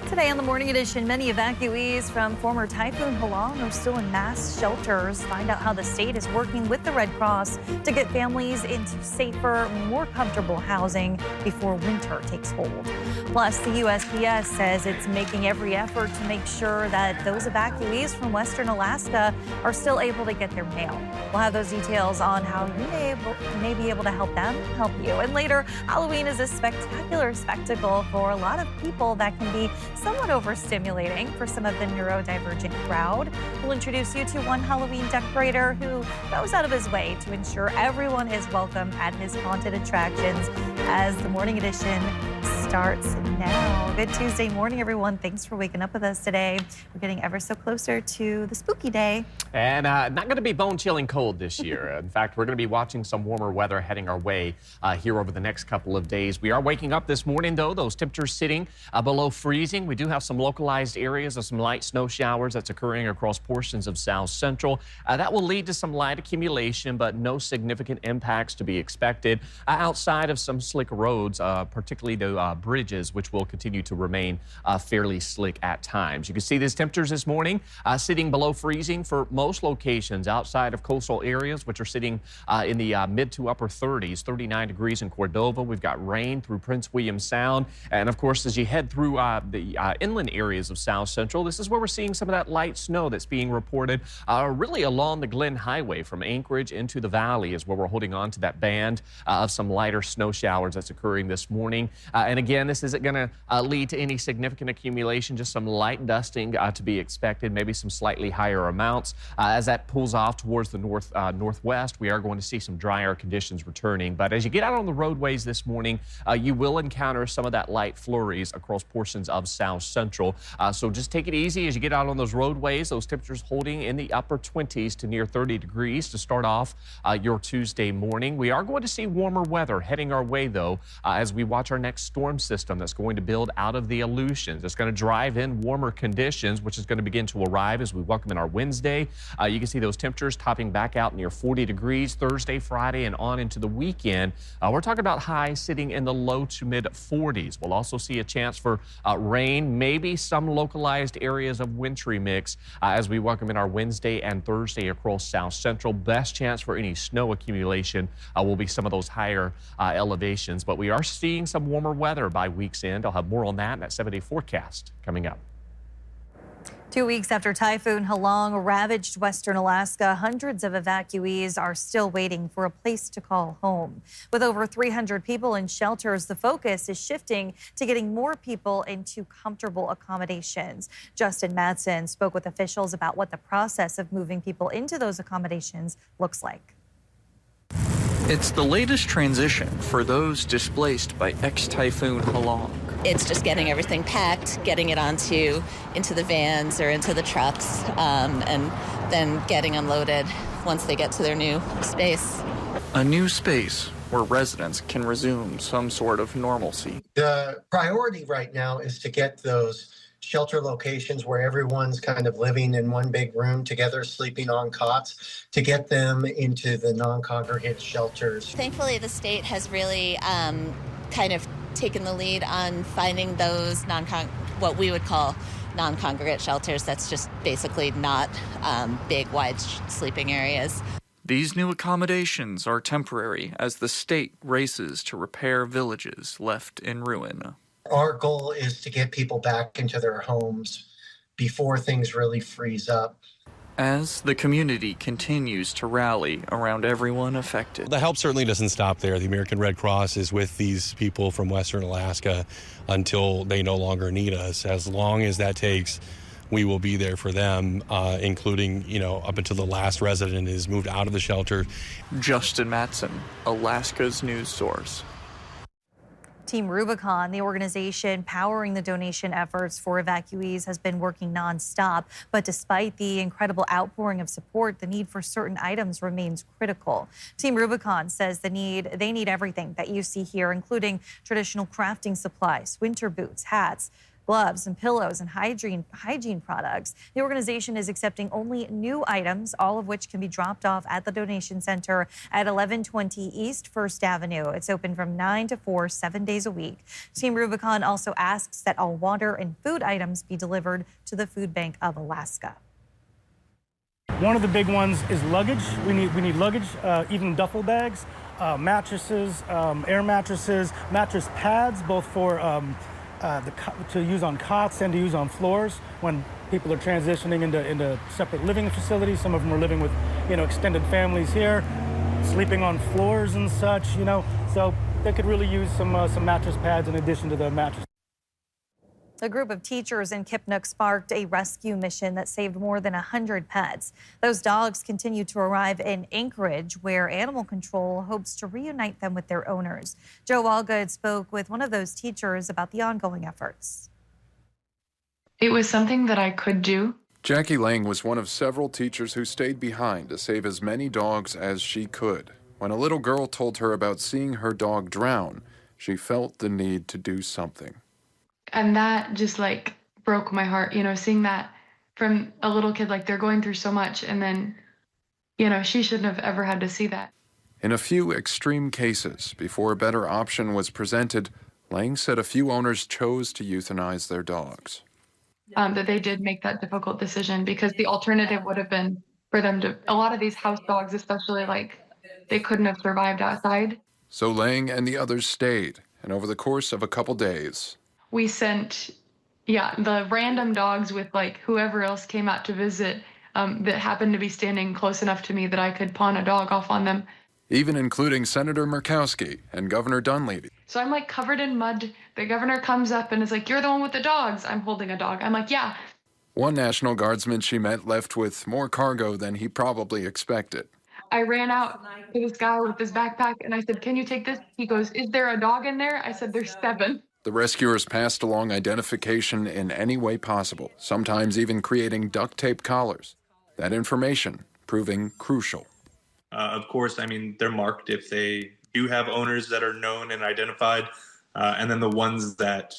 Today on the Morning Edition, many evacuees from former Typhoon Halong are still in mass shelters. Find out how the state is working with the Red Cross to get families into safer, more comfortable housing before winter takes hold. Plus, the USPS says it's making every effort to make sure that those evacuees from Western Alaska are still able to get their mail. We'll have those details on how you may be able to help them help you. And later, Halloween is a spectacular spectacle for a lot of people that can be somewhat overstimulating for some of the neurodivergent crowd. We'll introduce you to one Halloween decorator who goes out of his way to ensure everyone is welcome at his haunted attractions as the Morning Edition starts now. Good Tuesday morning, everyone. Thanks for waking up with us today. We're getting ever so closer to the spooky day. And not going to be bone-chilling cold this year. In fact, we're going to be watching some warmer weather heading our way here over the next couple of days. We are waking up this morning, though, those temperatures sitting below freezing. We do have some localized areas of some light snow showers that's occurring across portions of South Central. That will lead to some light accumulation, but no significant impacts to be expected outside of some slick roads, particularly the bridges, which will continue to remain fairly slick at times. You can see these temperatures this morning sitting below freezing for most locations outside of coastal areas, which are sitting in the mid to upper 30s, 39 degrees in Cordova. We've got rain through Prince William Sound. And of course, as you head through the inland areas of South Central, this is where we're seeing some of that light snow that's being reported really along the Glen Highway from Anchorage into the valley is where we're holding on to that band of some lighter snow showers that's occurring this morning. And again, this isn't going to lead to any significant accumulation, just some light dusting to be expected, maybe some slightly higher amounts. As that pulls off towards the northwest, we are going to see some drier conditions returning. But as you get out on the roadways this morning, you will encounter some of that light flurries across portions of South Central. So just take it easy as you get out on those roadways. Those temperatures holding in the upper 20s to near 30 degrees to start off your Tuesday morning. We are going to see warmer weather heading our way, though, as we watch our next storm system that's going to build out of the Aleutians. It's going to drive in warmer conditions, which is going to begin to arrive as we welcome in our Wednesday. You can see those temperatures topping back out near 40 degrees Thursday, Friday, and on into the weekend. We're talking about highs sitting in the low to mid 40s. We'll also see a chance for rain, maybe some localized areas of wintry mix as we welcome in our Wednesday and Thursday across South Central. Best chance for any snow accumulation will be some of those higher elevations, but we are seeing some warmer weather by week's end. I'll have more on that in that 7-day forecast coming up. 2 weeks after Typhoon Halong ravaged Western Alaska, hundreds of evacuees are still waiting for a place to call home. With over 300 people in shelters, the focus is shifting to getting more people into comfortable accommodations. Justin Madsen spoke with officials about what the process of moving people into those accommodations looks like. It's the latest transition for those displaced by ex-Typhoon Halong. It's just getting everything packed, getting it into the vans or into the trucks, and then getting unloaded once they get to their new space. A new space where residents can resume some sort of normalcy. The priority right now is to get those shelter locations where everyone's kind of living in one big room together, sleeping on cots, to get them into the non-congregate shelters. Thankfully, the state has really kind of taken the lead on finding those what we would call non-congregate shelters. That's just basically not big, wide sleeping areas. These new accommodations are temporary as the state races to repair villages left in ruin. Our goal is to get people back into their homes before things really freeze up. As the community continues to rally around everyone affected. The help certainly doesn't stop there. The American Red Cross is with these people from Western Alaska until they no longer need us. As long as that takes, we will be there for them, including, up until the last resident is moved out of the shelter. Justin Madsen, Alaska's news source. Team Rubicon, the organization powering the donation efforts for evacuees, has been working nonstop. But despite the incredible outpouring of support, the need for certain items remains critical. Team Rubicon says they need everything that you see here, including traditional crafting supplies, winter boots, hats, gloves and pillows and hygiene products. The organization is accepting only new items, all of which can be dropped off at the donation center at 1120 East First Avenue. It's open from 9 to 4, 7 days a week. Team Rubicon also asks that all water and food items be delivered to the Food Bank of Alaska. One of the big ones is luggage. We need luggage, even duffel bags, mattresses, air mattresses, mattress pads, both for to use on cots and to use on floors when people are transitioning into separate living facilities. Some of them are living with, extended families here, sleeping on floors and such, so they could really use some mattress pads in addition to the mattress. A group of teachers in Kipnuk sparked a rescue mission that saved more than 100 pets. Those dogs continue to arrive in Anchorage, where Animal Control hopes to reunite them with their owners. Joe Allgood spoke with one of those teachers about the ongoing efforts. It was something that I could do. Jackie Lang was one of several teachers who stayed behind to save as many dogs as she could. When a little girl told her about seeing her dog drown, she felt the need to do something. And that just broke my heart, seeing that from a little kid, they're going through so much. And then, she shouldn't have ever had to see that. In a few extreme cases, before a better option was presented, Lang said a few owners chose to euthanize their dogs. That they did make that difficult decision because the alternative would have been for them to, a lot of these house dogs, especially, they couldn't have survived outside. So Lang and the others stayed, and over the course of a couple days, we sent, the random dogs with whoever else came out to visit that happened to be standing close enough to me that I could pawn a dog off on them. Even including Senator Murkowski and Governor Dunleavy. So I'm covered in mud. The governor comes up and is you're the one with the dogs. I'm holding a dog. I'm yeah. One National Guardsman she met left with more cargo than he probably expected. I ran out to this guy with his backpack and I said, "Can you take this?" He goes, "Is there a dog in there?" I said, "There's 7. The rescuers passed along identification in any way possible, sometimes even creating duct tape collars. That information proving crucial. Of course, they're marked if they do have owners that are known and identified. And then the ones that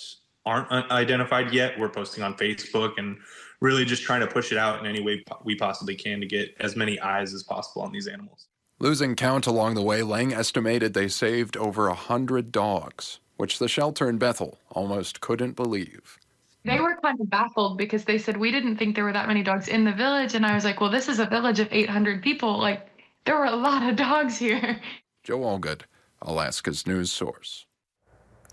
aren't identified yet, we're posting on Facebook and really just trying to push it out in any way we possibly can to get as many eyes as possible on these animals. Losing count along the way, Lang estimated they saved over 100 dogs, which the shelter in Bethel almost couldn't believe. They were kind of baffled because they said, "We didn't think there were that many dogs in the village." And I was well, this is a village of 800 people. There were a lot of dogs here. Joe Allgood, Alaska's news source.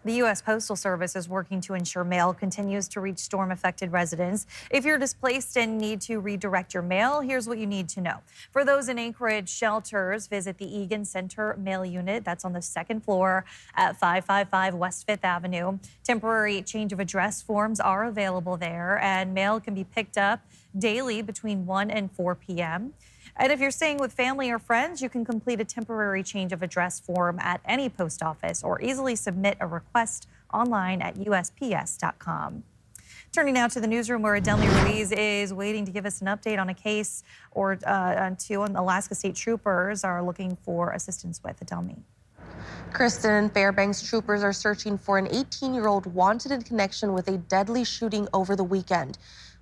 The U.S. Postal Service is working to ensure mail continues to reach storm-affected residents. If you're displaced and need to redirect your mail, here's what you need to know. For those in Anchorage shelters, visit the Egan Center Mail Unit. That's on the 2nd floor at 555 West 5th Avenue. Temporary change of address forms are available there, and mail can be picked up daily between 1 and 4 p.m. And if you're staying with family or friends, you can complete a temporary change of address form at any post office or easily submit a request online at USPS.com. Turning now to the newsroom where Adelmi Ruiz is waiting to give us an update on a case or two on Alaska State Troopers are looking for assistance with. Adelmi. Kristen, Fairbanks troopers are searching for an 18-year-old wanted in connection with a deadly shooting over the weekend.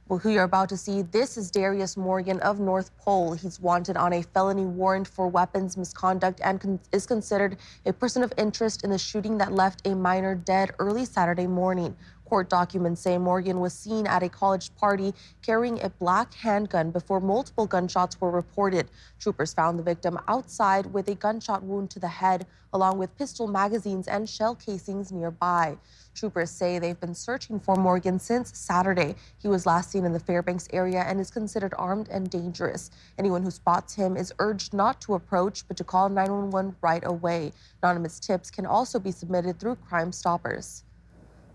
Well, who you're about to see, this is Darius Morgan of North Pole. He's wanted on a felony warrant for weapons misconduct and is considered a person of interest in the shooting that left a minor dead early Saturday morning. Court documents say Morgan was seen at a college party carrying a black handgun before multiple gunshots were reported. Troopers found the victim outside with a gunshot wound to the head, along with pistol magazines and shell casings nearby. Troopers say they've been searching for Morgan since Saturday. He was last seen in the Fairbanks area and is considered armed and dangerous. Anyone who spots him is urged not to approach, but to call 911 right away. Anonymous tips can also be submitted through Crime Stoppers.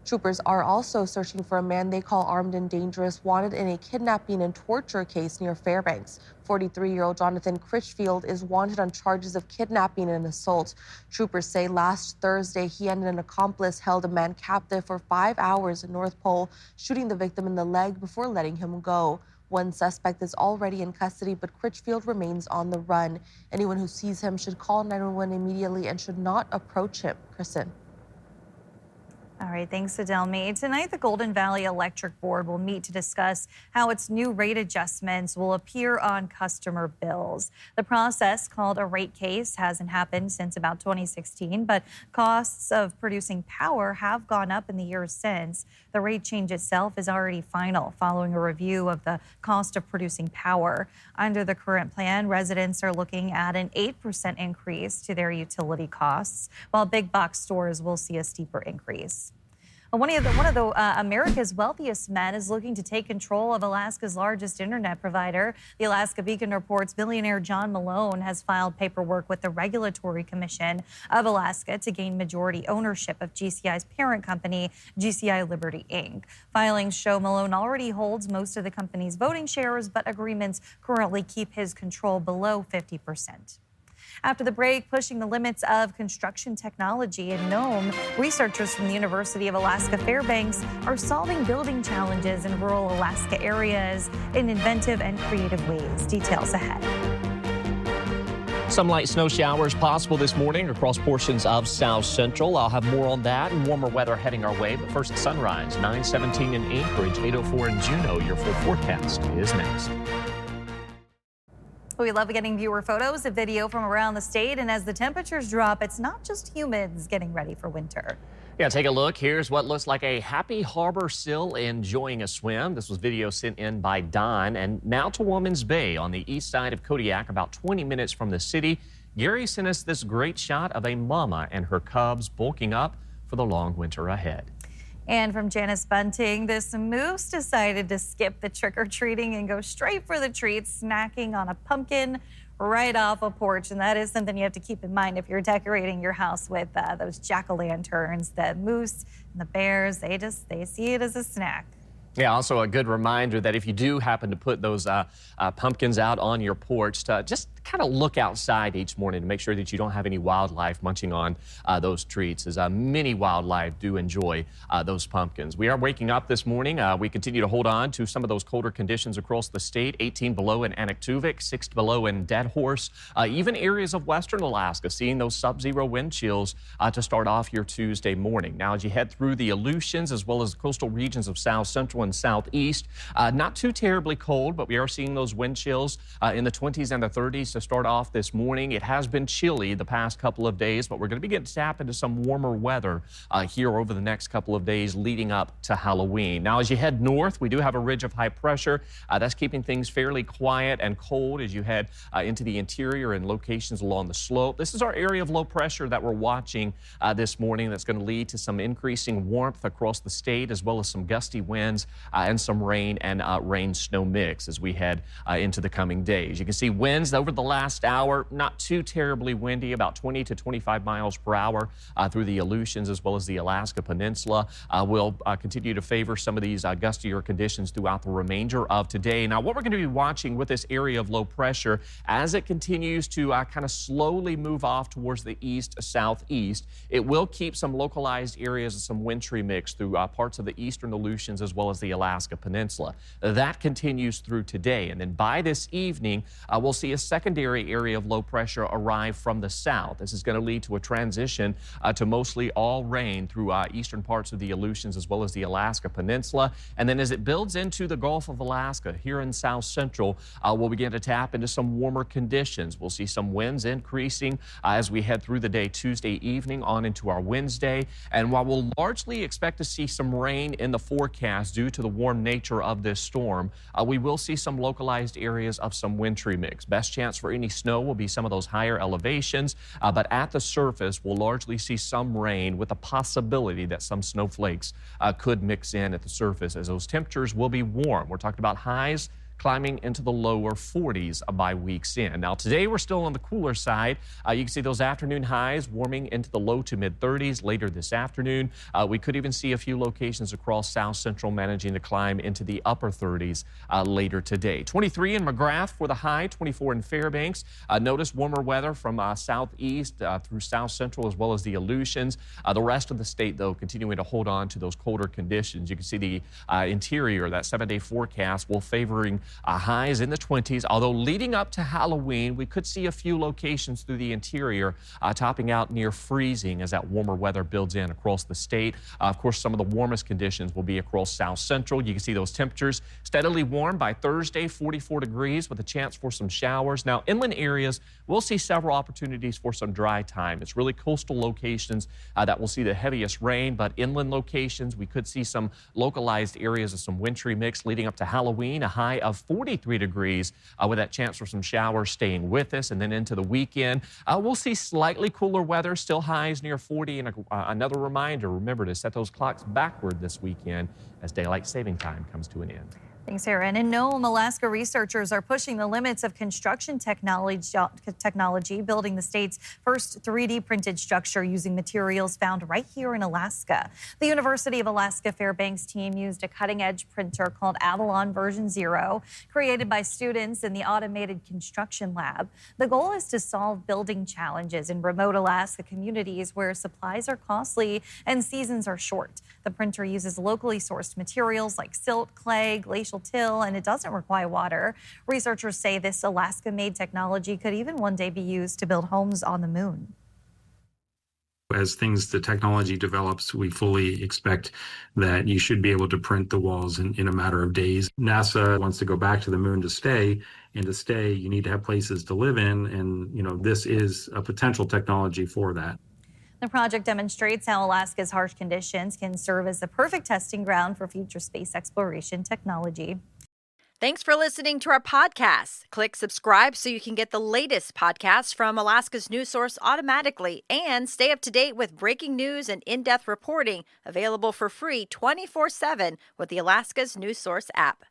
Troopers are also searching for a man they call armed and dangerous, wanted in a kidnapping and torture case near Fairbanks. 43-year-old Jonathan Critchfield is wanted on charges of kidnapping and assault. Troopers say last Thursday he and an accomplice held a man captive for 5 hours in North Pole, shooting the victim in the leg before letting him go. One suspect is already in custody, but Critchfield remains on the run. Anyone who sees him should call 911 immediately and should not approach him. Kristen. All right, thanks, Adelmi. Tonight, the Golden Valley Electric Board will meet to discuss how its new rate adjustments will appear on customer bills. The process, called a rate case, hasn't happened since about 2016, but costs of producing power have gone up in the years since. The rate change itself is already final, following a review of the cost of producing power. Under the current plan, residents are looking at an 8% increase to their utility costs, while big box stores will see a steeper increase. One of America's wealthiest men is looking to take control of Alaska's largest internet provider. The Alaska Beacon reports billionaire John Malone has filed paperwork with the Regulatory Commission of Alaska to gain majority ownership of GCI's parent company, GCI Liberty, Inc. Filings show Malone already holds most of the company's voting shares, but agreements currently keep his control below 50%. After the break, pushing the limits of construction technology in Nome, researchers from the University of Alaska Fairbanks are solving building challenges in rural Alaska areas in inventive and creative ways. Details ahead. Some light snow showers possible this morning across portions of South Central. I'll have more on that and warmer weather heading our way. But first, sunrise, 9:17 in Anchorage, 8:04 in Juneau. Your full forecast is next. We love getting viewer photos and video from around the state. And as the temperatures drop, it's not just humans getting ready for winter. Yeah, take a look. Here's what looks like a happy harbor sill enjoying a swim. This was video sent in by Don. And now to Woman's Bay on the east side of Kodiak, about 20 minutes from the city. Gary sent us this great shot of a mama and her cubs bulking up for the long winter ahead. And from Janice Bunting, this moose decided to skip the trick-or-treating and go straight for the treats, snacking on a pumpkin right off a porch. And that is something you have to keep in mind if you're decorating your house with those jack-o'-lanterns. The moose and the bears, they see it as a snack. Yeah, also a good reminder that if you do happen to put those pumpkins out on your porch, to just kind of look outside each morning to make sure that you don't have any wildlife munching on those treats, as many wildlife do enjoy those pumpkins. We are waking up this morning. We continue to hold on to some of those colder conditions across the state. 18 below in Anaktuvuk, 6 below in Dead Horse, even areas of western Alaska seeing those sub-zero wind chills to start off your Tuesday morning. Now, as you head through the Aleutians as well as the coastal regions of South Central and Southeast, not too terribly cold, but we are seeing those wind chills in the 20s and the 30s to start off this morning. It has been chilly the past couple of days, but we're going to begin to tap into some warmer weather here over the next couple of days leading up to Halloween. Now, as you head north, we do have a ridge of high pressure. That's keeping things fairly quiet and cold as you head into the interior and locations along the slope. This is our area of low pressure that we're watching this morning. That's going to lead to some increasing warmth across the state, as well as some gusty winds and some rain and rain-snow mix as we head into the coming days. You can see winds over the last hour, not too terribly windy, about 20 to 25 miles per hour through the Aleutians as well as the Alaska Peninsula. Will continue to favor some of these gustier conditions throughout the remainder of today. Now, what we're going to be watching with this area of low pressure as it continues to kind of slowly move off towards the east-southeast, it will keep some localized areas of some wintry mix through parts of the eastern Aleutians as well as the Alaska Peninsula. That continues through today, and then by this evening, we'll see a secondary area of low pressure arrive from the south. This is going to lead to a transition to mostly all rain through eastern parts of the Aleutians as well as the Alaska Peninsula. And then as it builds into the Gulf of Alaska here in South Central, we'll begin to tap into some warmer conditions. We'll see some winds increasing as we head through the day Tuesday evening on into our Wednesday. And while we'll largely expect to see some rain in the forecast due to the warm nature of this storm, we will see some localized areas of some wintry mix. Best chance for any snow will be some of those higher elevations, but at the surface, we'll largely see some rain with a possibility that some snowflakes could mix in at the surface as those temperatures will be warm. We're talking about highs climbing into the lower 40s by week's end. Now, today we're still on the cooler side. You can see those afternoon highs warming into the low to mid 30s later this afternoon. We could even see a few locations across South Central managing to climb into the upper 30s later today. 23 in McGrath for the high, 24 in Fairbanks. Notice warmer weather from southeast through South Central as well as the Aleutians. The rest of the state, though, continuing to hold on to those colder conditions. You can see the interior, that 7-day forecast will favoring highs in the 20s, although leading up to Halloween, we could see a few locations through the interior topping out near freezing as that warmer weather builds in across the state. Of course, some of the warmest conditions will be across South Central. You can see those temperatures steadily warm by Thursday, 44 degrees with a chance for some showers. Now, inland areas, we'll see several opportunities for some dry time. It's really coastal locations that will see the heaviest rain, but inland locations, we could see some localized areas of some wintry mix leading up to Halloween, a high of 43 degrees with that chance for some showers staying with us. And then into the weekend, we'll see slightly cooler weather, still highs near 40. And another reminder, remember to set those clocks backward this weekend as daylight saving time comes to an end. Thanks, Aaron. In Nome, Alaska, researchers are pushing the limits of construction technology, building the state's first 3D printed structure using materials found right here in Alaska. The University of Alaska Fairbanks team used a cutting-edge printer called Avalon version 0, created by students in the Automated Construction Lab. The goal is to solve building challenges in remote Alaska communities where supplies are costly and seasons are short. The printer uses locally sourced materials like silt, clay, glacial till, and it doesn't require water. Researchers say this Alaska-made technology could even one day be used to build homes on the moon. As the technology develops, we fully expect that you should be able to print the walls in a matter of days. NASA wants to go back to the moon to stay, and to stay, you need to have places to live in, and this is a potential technology for that. The project demonstrates how Alaska's harsh conditions can serve as the perfect testing ground for future space exploration technology. Thanks for listening to our podcast. Click subscribe so you can get the latest podcasts from Alaska's news source automatically and stay up to date with breaking news and in-depth reporting available for free 24/7 with the Alaska's news source app.